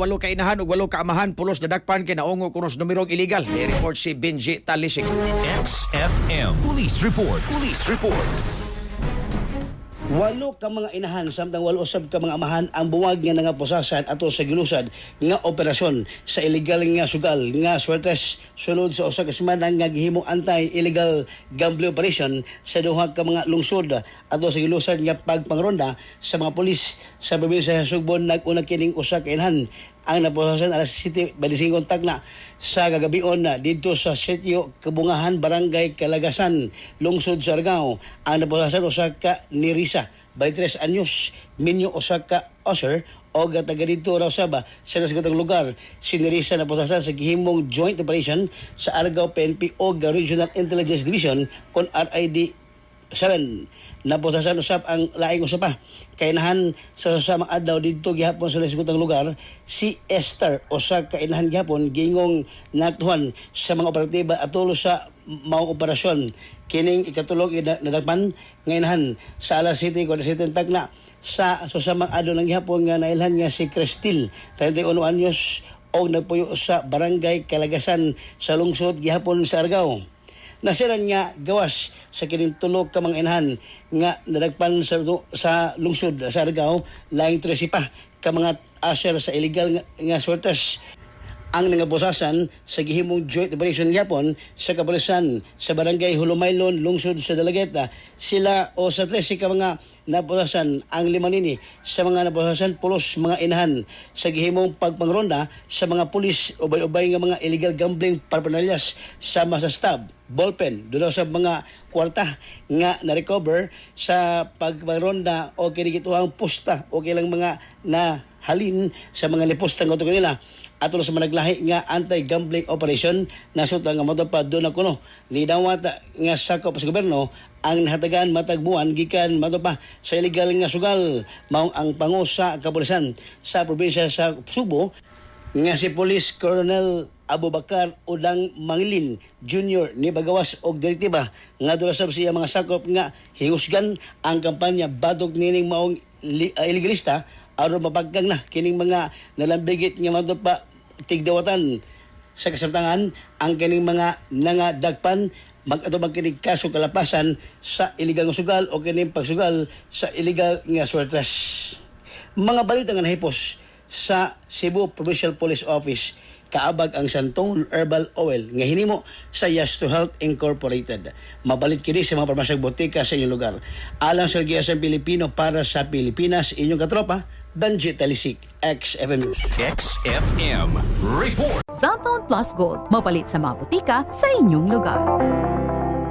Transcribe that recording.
Walo ka inahan ug walo ka amahan pulos nadakpan kay naungo kunos numerong illegal. I-report si Benji Talisik. XFM Police Report. Police Report. Walo ka mga inahan samtang walo usab ka mga amahan ang buwag nga nangapusasan ato sa gilusad nga operasyon sa illegal nga sugal nga swertes sulod sa usa ka semana nga gihimong anti-illegal gambling operation sa duha ka mga lungsod ato sa gilusad nga pagpangronda sa mga pulis sa probinsya sa Sugbon. Nag-una kining usa ka inahan ang napusasan alas 7:25 na sa gagabion na dito sa Sitio Kabungahan, Barangay Kalagasan, Lungsod sa Argao. Ang napusasan usa ka ni Risa, 23 anyos, minyo usa ka officer o taga dito raw saba sa nasagutang lugar. Si Risa napusasan sa gihimong joint operation sa Argao PNP o Regional Intelligence Division kon RID 7. Napusasan usap ang laing usapa kainahan sa susamang adlaw dito gihapon sa nasagutang lugar. Si Esther usa ka inahan gihapon gingong natuhan sa mga operatiba atulo sa maong operasyon. Kining ikatulog nadagpan nga inahan sa alas 7:47 tagna sa susamang adlaw ng gihapon nga nailhan nga si Cristil, 31 anyos og nagpuyo sa Barangay Kalagasan sa lungsod gihapon sa Argao. Nasiran nga gawas sa kining tulog ka mga inahan nga nadagpan sa lungsod sa Argao, laing 13 pa ka mga asher sa illegal nga swertes ang nangapusasan sa gihimong joint operation yapon sa kapulisan sa Barangay Hulumaylon, lungsod sa Dalageta. Sila o sa 13 ka mga napusasan ang lima nini sa mga napusasan pulos mga inahan sa gihimong pagpangronda sa mga pulis ubay-ubay nga mga illegal gambling paraphernalias sama sa stab, ballpen, doon sa mga kwarta nga na-recover sa pagpangronda o kinigituhang pusta o kilang mga nahalin sa mga lipustang kautugan nila. Ato sa managlahi nga anti-gambling operation nasud nga matupad doon na kuno ni dawat nga sakop sa gobyerno ang nahatagan matag buwan gikan matupa sa illegal nga sugal. Maong ang pangu sa kapulisan sa probinsya sa Subo nga si Police Colonel Abubakar Udang Mangilin Jr. ni bagawas og direktiba nga durasab siya mga sakop nga hingusgan ang kampanya badog nining maong illegalista aron mapagkang na kining mga nalambigit nga matupa tigdawatan sa kasamtangan ang kining mga nangadagpan mag-atubang kining kaso kalapasan sa illegal nga sugal o kining pagsugal sa illegal nga swertes. Mga balita nga nahipos sa Cebu Provincial Police Office kaabag ang Santol Herbal Oil nga hinimo sa Yes to Health Incorporated. Mabalit kini sa mga parmasyang botika sa inyong lugar. Alang sa Giasan Pilipino para sa Pilipinas, inyong katropa, Benji Talisik, XFM News. XFM Report. Cellphone Plus Gold. Mapalit sa mga butika sa inyong lugar.